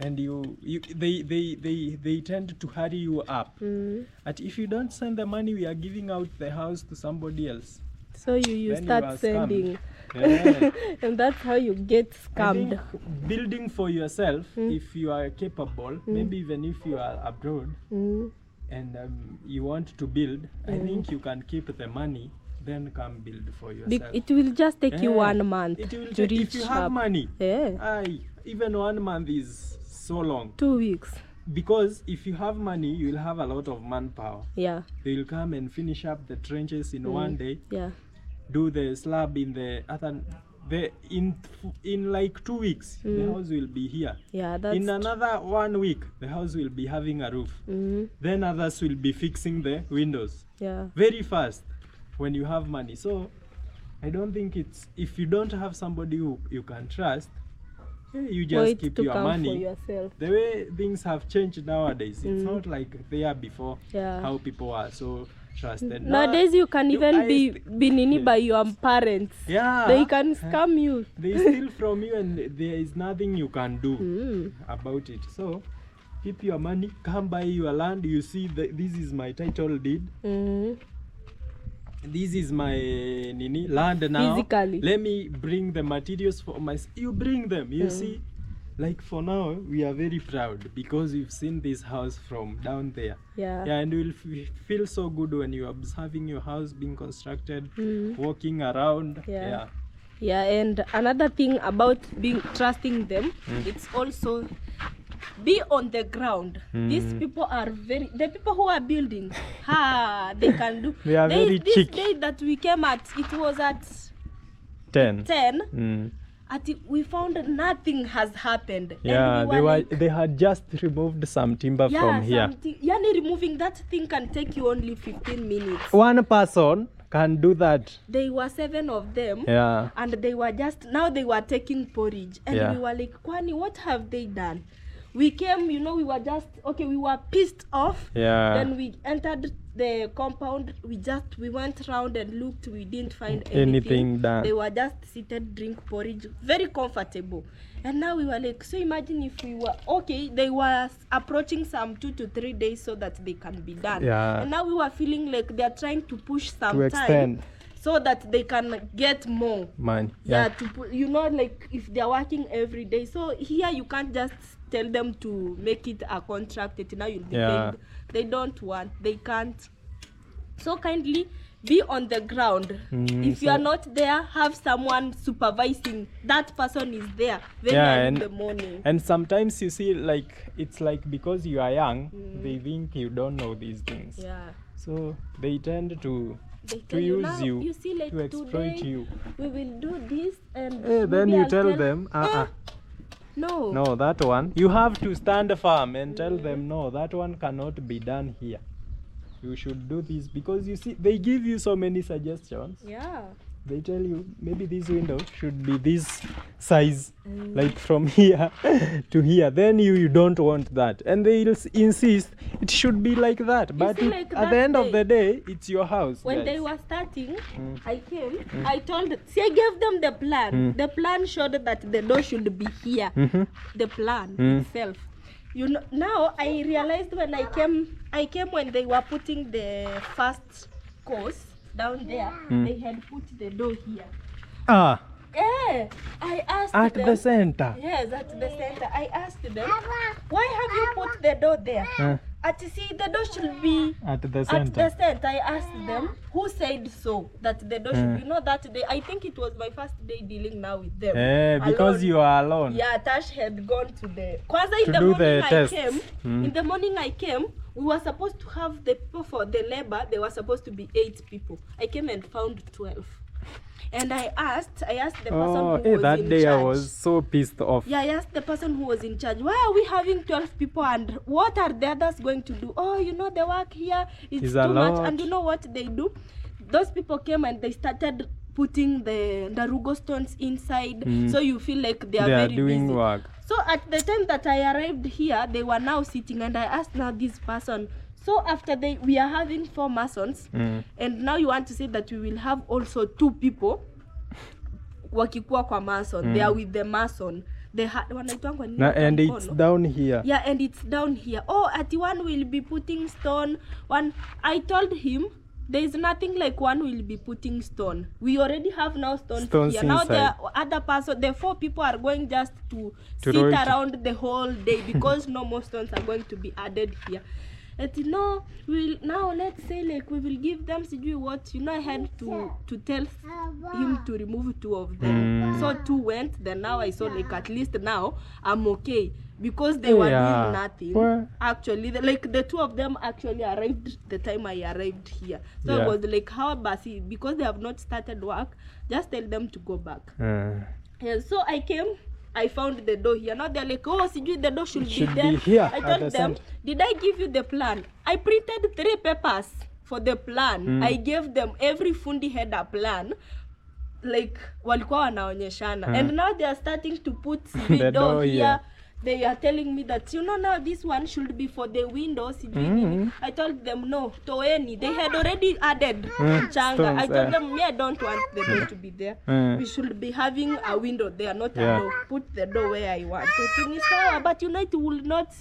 and they tend to hurry you up. And if you don't send the money, we are giving out the house to somebody else. So you Then start you are sending. Yeah. And that's how you get I scammed. think building for yourself, if you are capable, maybe even if you are abroad and you want to build, I think you can keep the money, then come build for yourself. It will just take you 1 month It will to take, reach if you have up. money. Yeah. Even 1 month is so long. 2 weeks. Because if you have money, you will have a lot of manpower. Yeah. They will come and finish up the trenches in 1 day. Yeah. Do the slab in the other. In like 2 weeks, the house will be here. Yeah, that's In another 1 week, the house will be having a roof. Then others will be fixing the windows. yeah. Very fast when you have money. So I don't think it's, if you don't have somebody who you can trust, you just Wait keep to your come money. for yourself. The way things have changed nowadays, it's not like they are before. Yeah. How people are so trusted. Nowadays you can even be nini Yeah. by your parents. Yeah. They can scam you. They steal from you and there is nothing you can do about it. So keep your money, come buy your land. You see this is my title deed. This is my land now. Physically. Let me bring the materials for my. You bring them. You see, like for now we are very proud because we've seen this house from down there. Yeah. Yeah, and you'll feel so good when you are observing your house being constructed, walking around. Yeah. Yeah, and another thing about trusting them, it's also be on the ground. These people are the people who are building, they can do. They are very this cheeky. day that we came at, it was at 10. 10. We found nothing has happened. Yeah, and we they had just removed some timber from here. Yani removing that thing can take you only 15 minutes. One person can do that. There were 7 of them. Yeah. And they were now they were taking porridge. And Yeah. we were like, Kwani, what have they done? We came, we were just, we were pissed off. Yeah. Then we entered the compound. We went around and looked. We didn't find Anything done. They were just seated, drink porridge, very comfortable. And now we were like, so imagine if we were, they were approaching some 2 to 3 days so that they can be done. Yeah. And now we were feeling like they're trying to push some To extend. time so that they can get more. Man. Yeah, to put, like if they're working every day. So here you can't just tell them to make it a contract. Now you'll be Yeah. paid. They don't want, they can't. So kindly be on the ground. If you are not there, have someone supervising. That person is there very early in the morning. And sometimes you see, like, it's like because you are young, they think you don't know these things. Yeah. So they tend to They use now, you see, like to exploit today, you. we will do this and Then maybe you I'll tell them, no. no, that one. You have to stand firm and tell them, no, that one cannot be done here. You should do this because you see, they give you so many suggestions. Yeah. They tell you maybe this window should be this size, like from here to here. Then you don't want that, and they'll insist it should be like that. But see, like at the that end of day, the day, it's your house. When guys. they were starting, I came, I gave them the plan. The plan showed that the door should be here. The plan itself. Now I realized when I came when they were putting the first course down there, they had put the door here. I asked At them. the center. Yes, at the center. I asked them, why have you put the door there? See, the door should be At the at center. the center. I asked them, who said so, that the door should be. That day, I think it was my first day dealing now with them. Because alone. you are alone. Yeah, Tash had gone to the... Kwanza in To the do morning the I test. came, in the morning I came, we were supposed to have the people for the labor, there were supposed to be 8 people. I came and found 12. And I asked the person who was that in day charge. I was so pissed off. Yeah, I asked the person who was in charge, why are we having 12 people and what are the others going to do? Oh, you know, the work here is a too much. lot. And you know what they do? Those people came and they started putting the Darugo stones inside. So you feel like they are very doing busy. work. So at the time that I arrived here, they were now sitting and I asked now this person, so after we are having 4 masons and now you want to say that we will have also 2 people wakikuwa kwa mason. They are with the mason. Wanaitwangwa nini? And it's down here. Yeah, and it's down here. Oh, at one will be putting stone. One, I told him there is nothing like one will be putting stone. We already have now stones here. Now the other person, the 4 people are going just to sit around the whole day because no more stones are going to be added here. And no, now let's say like we will give them what, you know, I had to tell him to remove 2 of them. So 2 went, then now I saw like at least now I'm okay. Because they were doing nothing. Actually, like the 2 of them actually arrived the time I arrived here. So it was like, how basi, because they have not started work, just tell them to go back. And so I came, I found the door here. Now they're like, oh, the door should be there. Here, I told them, did I give you the plan? I printed 3 papers for the plan. I gave them, every fundi had a plan. Like, walikuwa wanaonyeshana. And now they are starting to put the door here. They are telling me that, you know, now this one should be for the windows. I told them, no, toeni. They had already added changa. I told them, me, I don't want the door to be there. We should be having a window there, not a door. Put the door where I want. But you know, it will not.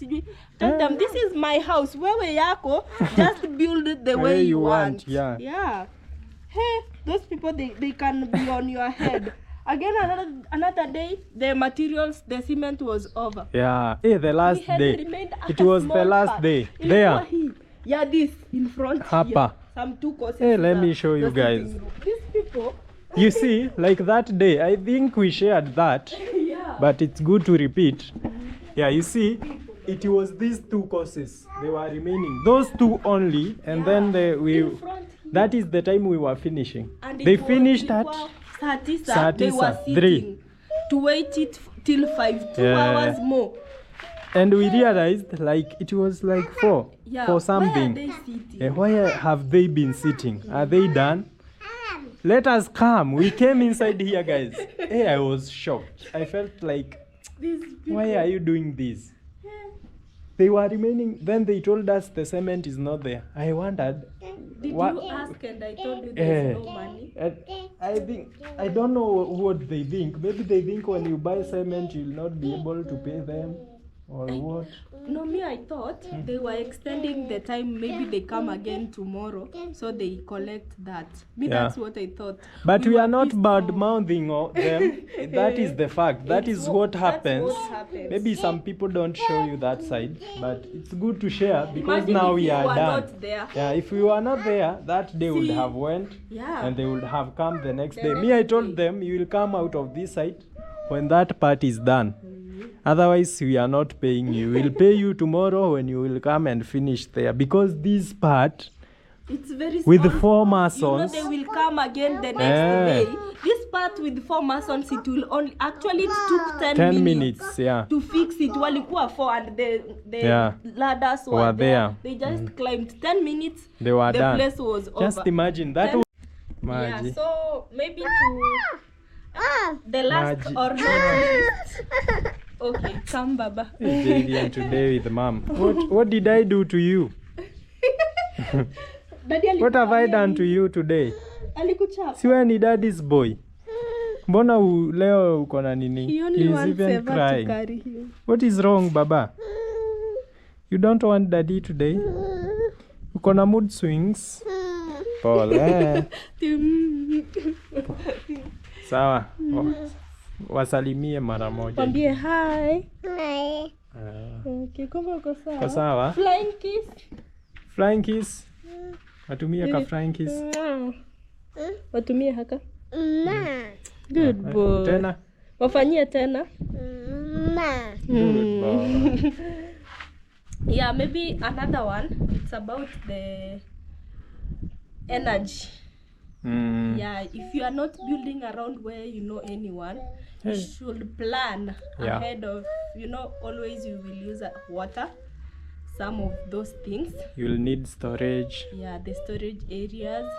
Tell them, this is my house. Where we yako, just build the way you want. Yeah. Hey, those people, they can be on your head. Again, another day, the materials, the cement was over. Yeah, the last day. It was the last day. There. Yeah, this in front here. Some 2 courses. Hey, let me show you guys. These people. You see, like that day, I think we shared that. But it's good to repeat. Yeah, you see, it was these 2 courses. They were remaining. Those 2 only. And then that is the time we were finishing. And they finished at... They were sitting to wait it till 5, 2 hours more. And we realized like it was like 4 for something. Why are they sitting? Why have they been sitting? Are they done? Let us come. We came inside here, guys. Hey, I was shocked. I felt like, why are you doing this? They were remaining. Then they told us the cement is not there. I wondered. Did you ask and I told you there's no money? I don't know what they think. Maybe they think when you buy cement you'll not be able to pay them or what? No, me, I thought they were extending the time. Maybe they come again tomorrow, so they collect that. That's what I thought. But we are not bad-mouthing them. That is the fact. That is what happens. Maybe some people don't show you that side, but it's good to share because now we are done. Yeah, if we were not there, that day would have went, and they would have come the next day. Me, I told them, you will come out of this side when that part is done. Otherwise, we are not paying you. We'll pay you tomorrow when you will come and finish there. Because this part, it's very with the 4 masons, you know, they will come again the next day. This part with 4 masons, it will only, actually it took 10 minutes to fix it. Walikuwa 4 and the ladders were there. They just climbed 10 minutes. They were done. The place was over. Just imagine that. Yeah, so maybe to the last or not least. Okay, come, Baba. Today with mom. What did I do to you? What have I done to you today? Si wewe ni daddy's boy. Mbona leo uko na nini? He only wants even crying. To carry him. What is wrong, Baba? You don't want daddy today? Uko na mood swings? Pole. Sawa. Wasalimie mara moja. Kwambie hi. Hi. Okay, kama uko sawa. Uko sawa? Flying kiss. Flying kiss. Watumie ka flying kiss. Watumie haka. Good boy. Tena. Wafanyie tena. Good boy. Yeah, maybe another one. It's about the energy. Yeah, if you are not building around where you know anyone, you should plan Yeah. ahead of, always you will use water, some of those things. You'll need storage. Yeah, the storage areas.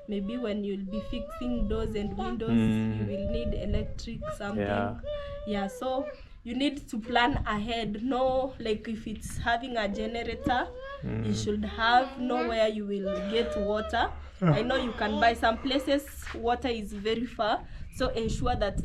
Maybe when you'll be fixing doors and windows, you will need electric something. Yeah, so you need to plan ahead. No, like if it's having a generator, you should know where you will get water. I know you can buy some places, water is very far, so ensure that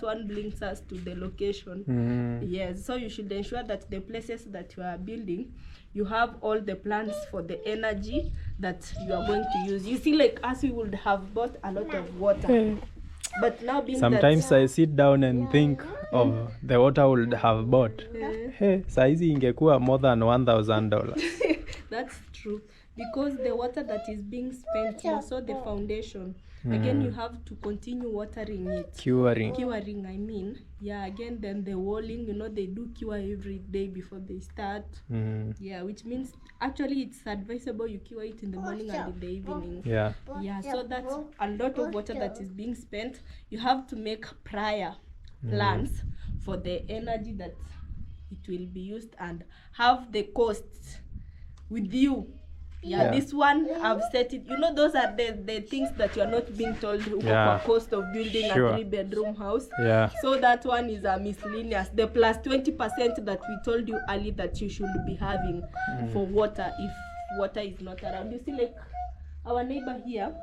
one brings us to the location. Yes, so you should ensure that the places that you are building, you have all the plans for the energy that you are going to use. You see, like us, we would have bought a lot of water. But now being sometimes I sit down and think of the water would have bought. Hey, saizi ingekuwa more than $1,000. That's true, because the water that is being spent, also the foundation, again you have to continue watering it. Curing, I mean. Yeah, again then the walling, they do cure every day before they start. Yeah, which means actually it's advisable you cure it in the morning and in the evening. Yeah, so that's a lot of water that is being spent. You have to make prior plans for the energy that it will be used and have the costs with you. Yeah, this one I've set it. Those are the things that you are not being told for cost of building a 3-bedroom house. Yeah. So that one is a miscellaneous. The plus 20% that we told you earlier that you should be having for water if water is not around. You see, like our neighbor here,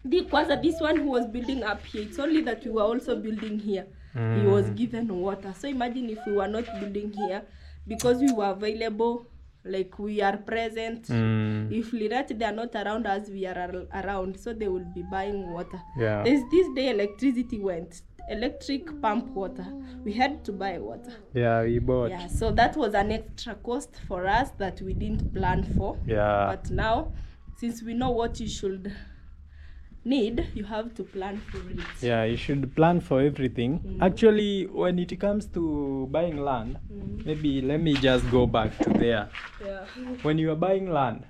this one who was building up here, it's only that we were also building here. He was given water. So imagine if we were not building here, because we were available, like we are present. If Lirate they are not around us, we are around, so they will be buying water. There's this day electricity went, electric pump water, we had to buy water. We bought. So that was an extra cost for us that we didn't plan for. But now, since we know what you should need, you have to plan for it. You should plan for everything. Actually, when it comes to buying land, maybe let me just go back to there. When you are buying land,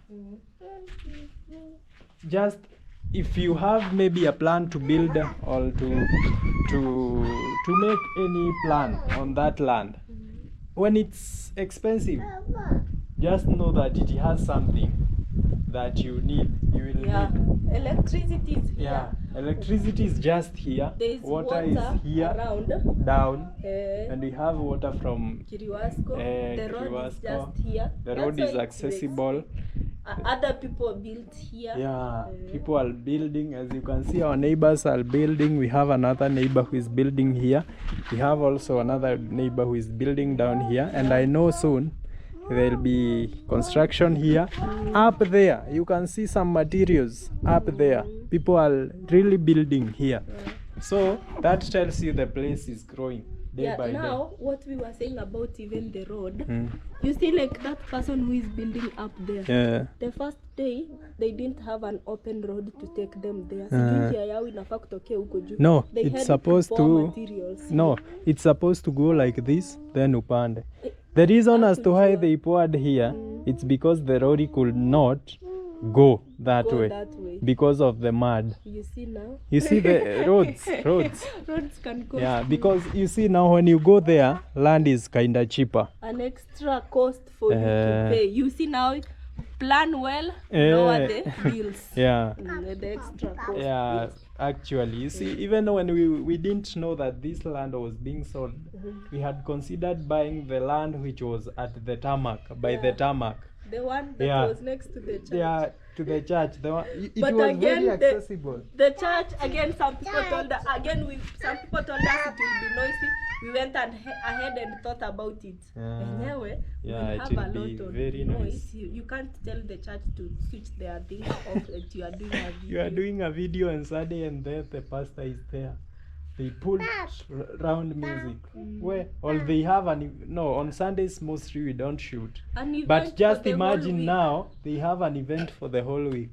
just if you have maybe a plan to build or to make any plan on that land, when it's expensive, just know that it has something that you need. You will need. Electricity is here. Electricity is just here. There is water is here, around, down, and we have water from Kiriwasko. The road is just here. The road is accessible. Other people built here. People are building. As you can see, our neighbors are building. We have another neighbor who is building here. We have also another neighbor who is building down here. And I know soon there will be construction here. Up there, you can see some materials up there. People are really building here. So that tells you the place is growing day by day. Now, what we were saying about even the road, you see, like that person who is building up there. The first day, they didn't have an open road to take them there. No, it's supposed to. No, it's supposed to go like this, then upande. The reason as to why they poured here, it's because the lorry could not go that way because of the mud. You see now? You see the roads. Roads can go. Yeah, because you see now when you go there, land is kind of cheaper. An extra cost for you to pay. You see now, plan well, lower the bills. The extra cost. Actually, you see, even when we didn't know that this land was being sold, we had considered buying the land which was at the tarmac, by the tarmac. The one that was next to the church. To the church. The one, it was again, very accessible. The church, again, some people told us, it will be noisy. We went ahead and thought about it. Anyway, we have a lot of very noise. You can't tell the church to switch their things off that you are doing a video. You are doing a video on Sunday and there the pastor is there. They put round music. Where? Or they have on Sundays mostly we don't shoot. But just imagine now they have an event for the whole week.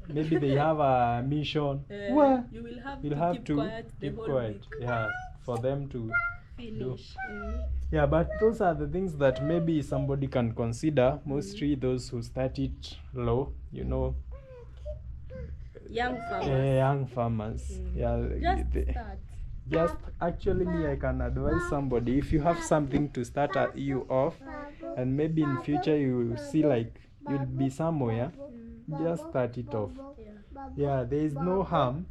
Maybe they have a mission. Well, you'll have to keep quiet. Yeah, for them to finish. Yeah, but those are the things that maybe somebody can consider. Mostly those who start it low, young farmers. young farmers. Yeah, Just start. just actually me, I can advise somebody, if you have something to start you off, and maybe in future you see like you'll be somewhere, just start it off. Yeah, there is no harm.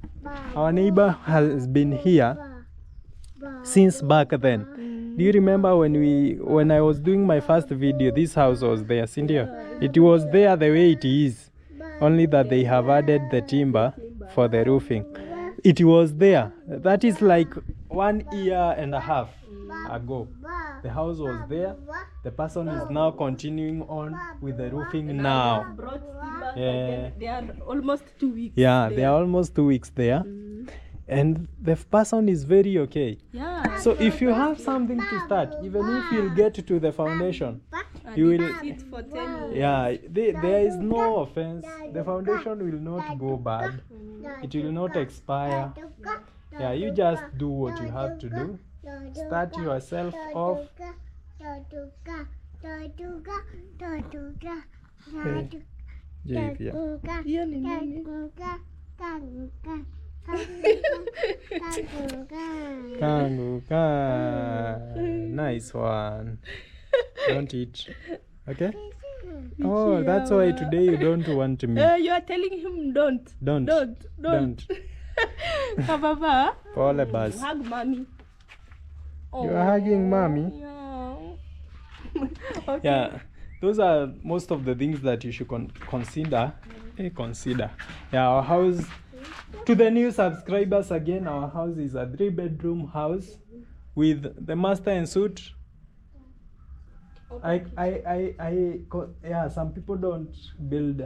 Our neighbor has been here since back then. Do you remember when I was doing my first video, this house was there, Cynthia? It was there the way it is, only that they have added the timber for the roofing. It was there. That is like 1 year and a half ago. The house was there. The person is now continuing on with the roofing now. Brought timber, Yeah. they are almost 2 weeks. Yeah, there. they are almost 2 weeks there. And the person is very okay. Yeah. So if you have something to start, even if you'll get to the foundation, you will. Sit for 10 years. Yeah, there is no offense. The foundation will not go bad. It will not expire. Yeah, you just do what you have to do. Start yourself off. Hiyo ni nini? Nice one. Don't eat. Okay? Oh, that's why today you don't want me. You are telling him don't. Don't. Kababa, Pole bas. hug mommy. You are hugging mommy. Yeah. Okay. Yeah, those are most of the things that you should consider. Consider. Yeah, our house, to the new subscribers again, our house is a 3-bedroom house with the master and suite. Yeah, some people don't build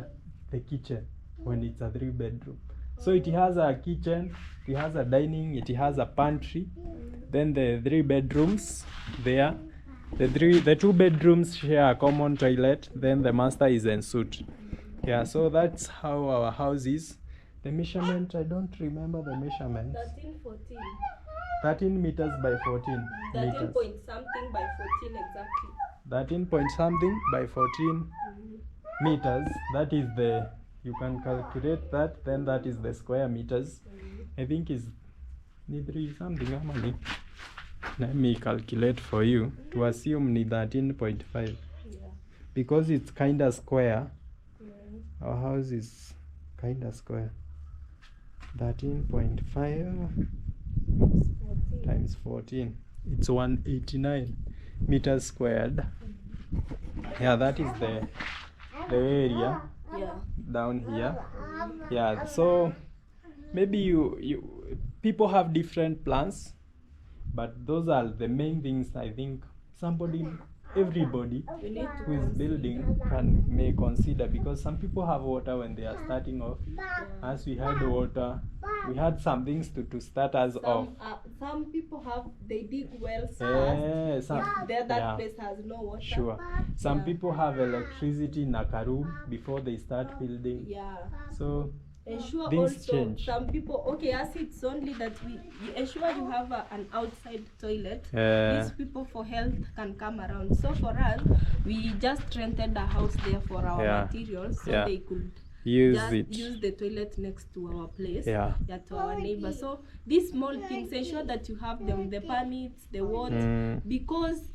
the kitchen when it's a 3-bedroom. So it has a kitchen, it has a dining, it has a pantry. Then the 3 bedrooms there. The 2 bedrooms share a common toilet. Then the master is en suite. Yeah, so that's how our house is. The measurement, I don't remember the measurements. 13, 14. 13 meters by 14 13 meters. point something by 14 exactly. 13 point something by 14 meters. That is the, you can calculate that. Then that is the square meters. I think is 3 something. How many? Let me calculate for you to assume ni 13.5. Yeah. Because it's kind of square. Our house is kind of square. 13.5 times 14. It's 189 meters squared. Yeah, that is the area Yeah. down here. Yeah, so maybe you people have different plans, but those are the main things I think everybody You need to who is building may consider, because some people have water when they are starting off. As we had water, we had some things to start us off. Some people they dig wells Yeah, first. some, That yeah, place has no water. sure. Some Yeah. people have electricity in a room before they start building. Yeah. So Ensure things also change. some people, okay, as it's only that you ensure you have an outside toilet. Yeah. These people for health can come around. So for us, we just rented a house there for our Yeah. materials, so Yeah. they could use just it. use the toilet next to our place. Yeah. To our neighbor. So these small things, ensure that you have them, the permits, the what, because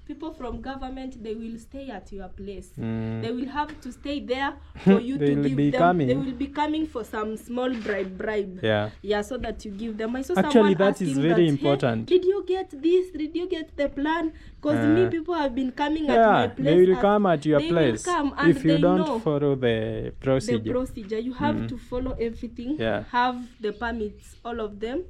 people from government, they will stay at your place. They will have to stay there for you They to will give be them. coming. They will be coming for some small bribe. Yeah. So that you give them. I saw Actually, someone that is asking very "Hey, important." did you get this? Did you get the plan? Because me, people have been coming at my Yeah, place. they will come at your they place will come and if you they don't know follow the the procedure. procedure. You have to follow everything. Yeah. Have the permits, all of them.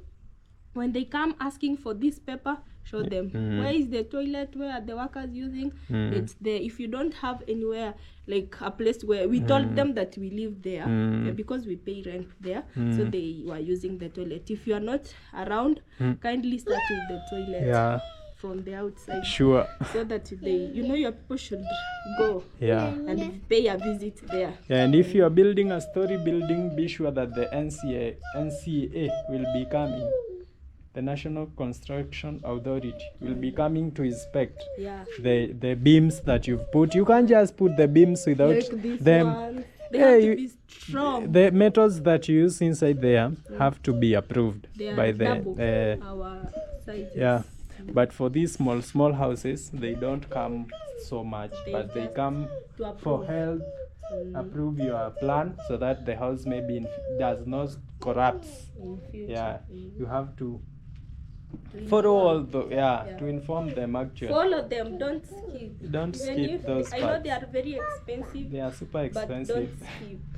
When they come asking for this paper, show them where is the toilet, where are the workers using. It's there. If you don't have anywhere like a place where we told them that we live there, because we pay rent there, so they were using the toilet. If you are not around, kindly start with the toilet. Yeah. From the outside, Sure. so that your people should go Yeah. and pay a visit there. And if you are building a story building, be sure that the NCA will be coming. The National Construction Authority will be coming to inspect Yeah. the beams that you've put. You can't just put the beams without Like this them. one. They Yeah, have to you- be strong. The metals that you use inside there have to be approved They are by double the our sizes. yeah. But for these small houses, they don't come so much, They but they just come to for approve. help. Approve your plan so that the house maybe does not collapse. In future. Yeah, you have to follow all the to inform them actually. Follow them, don't skip. Don't Even skip if those I know parts. they are very expensive, They are super but expensive. don't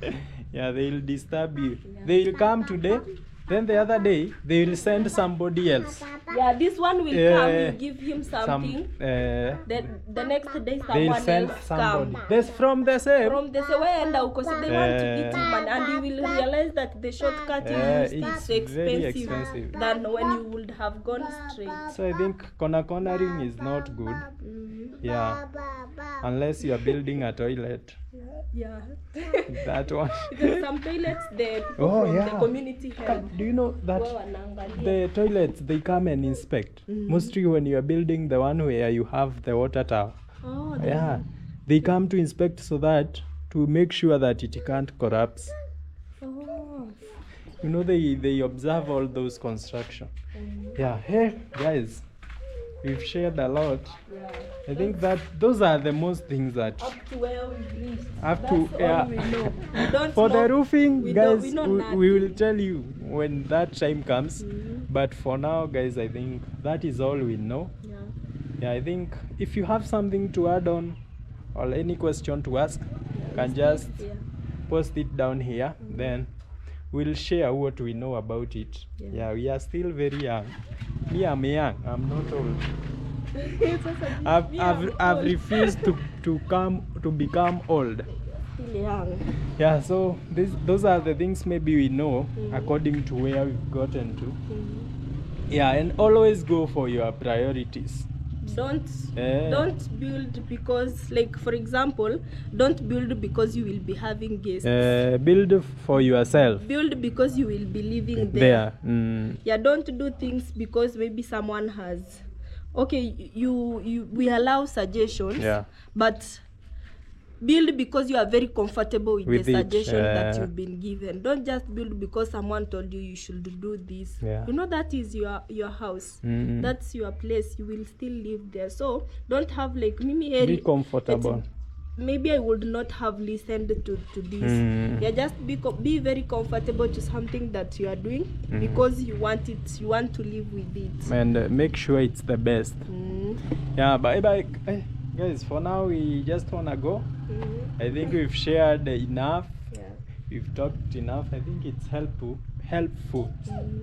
skip. Yeah, they'll disturb you. They'll come today, then the other day they will send somebody else. Yeah, this one will come, you give him something. Then the next day They'll someone send else somebody. come. That's from the same. From the way and because they want to eat him and you will realize that the shortcut you used it's is very expensive expensive. than when you would have gone straight. So I think cornering is not good. Yeah, unless you are building a toilet. Yeah. That one. Because some toilets the people Oh, from yeah. the community help. Do you know that Go wanaangalia. the toilets they come and inspect? Mostly when you are building the one where you have the water tower. Oh, Yeah, they come to inspect so that to make sure that it can't collapse. oh. You know, they observe all those construction. Yeah, hey guys, we've shared a lot. Yeah. I think that those are the most things that Up to where we've reached. Up That's to, all yeah. we know. We don't for know. the roofing, we guys, we know we nothing. will tell you when that time comes. But for now, guys, I think that is all we know. Yeah. Yeah, I think if you have something to add on or any question to ask, can just Yeah. post it down here. Then we'll share what we know about it. Yeah. Yeah, we are still very young. Me, I'm young. I'm not old. It's also I've refused to become old. still young. Yeah, so those are the things maybe we know according to where we've gotten to. Yeah, and always go for your priorities. Don't build because, like, for example, don't build because you will be having guests. Build for yourself. Build because you will be living There. there. Yeah, don't do things because maybe someone has. Okay, we allow suggestions. Yeah. But build because you are very comfortable with the it, suggestion that you've been given. Don't just build because someone told you should do this. Yeah. You know that is your house. Mm-mm. That's your place. You will still live there. So don't have like Mimi. Be comfortable. Maybe I would not have listened to this. Yeah, just be very comfortable to something that you are doing because you want it. You want to live with it. And make sure it's the best. Yeah, bye bye. Guys, for now we just wanna go. I think we've shared enough. Yeah. We've talked enough. I think it's helpful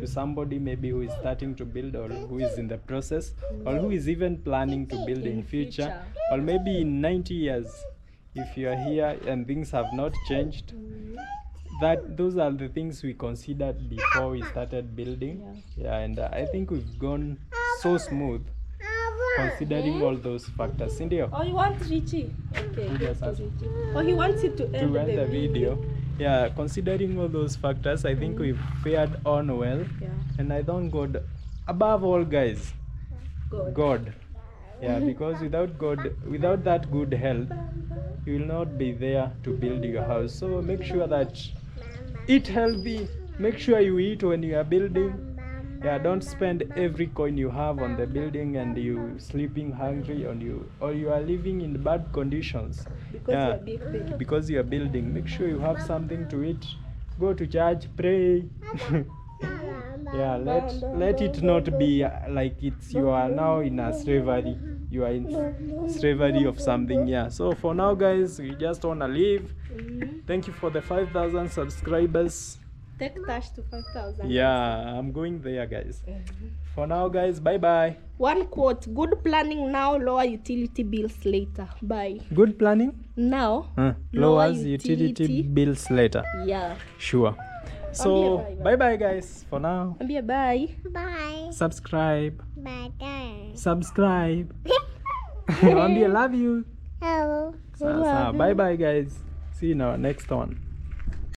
to somebody maybe who is starting to build or who is in the process or who is even planning to build in future or maybe in 90 years if you are here and things have not changed. That those are the things we considered before we started building. Yeah, and I think we've gone so smooth considering all those factors. Cindy, Oh, you want Richie? Okay. Yes, go yes. to Richie. Oh, he wants it to end, to end the video. Yeah, considering all those factors, I think we've fared on well. Yeah. And I thank God, above all, guys, God. God. Yeah, because without that good health, you will not be there to build your house. So make sure that eat healthy. Make sure you eat when you are building. Yeah, don't spend every coin you have on the building and you sleeping hungry on you or you are living in bad conditions. Because you're big. Because you are building. Make sure you have something to eat. Go to church, pray. Yeah, let it not be like it's you are now in a slavery. You are in slavery of something. Yeah. So for now, guys, we just wanna leave. Thank you for the 5,000 subscribers. Take Tash to 5,000. Yeah, I'm going there, guys. For now, guys, bye bye. One quote: good planning now, lower utility bills later. Bye. Good planning Now, lowers utility bills later. Yeah. Sure. So bye bye, guys. For now, Ambia bye. Bye. subscribe. Bye. Subscribe. Ambia love you. Hello. Bye bye, guys. See you in our next one.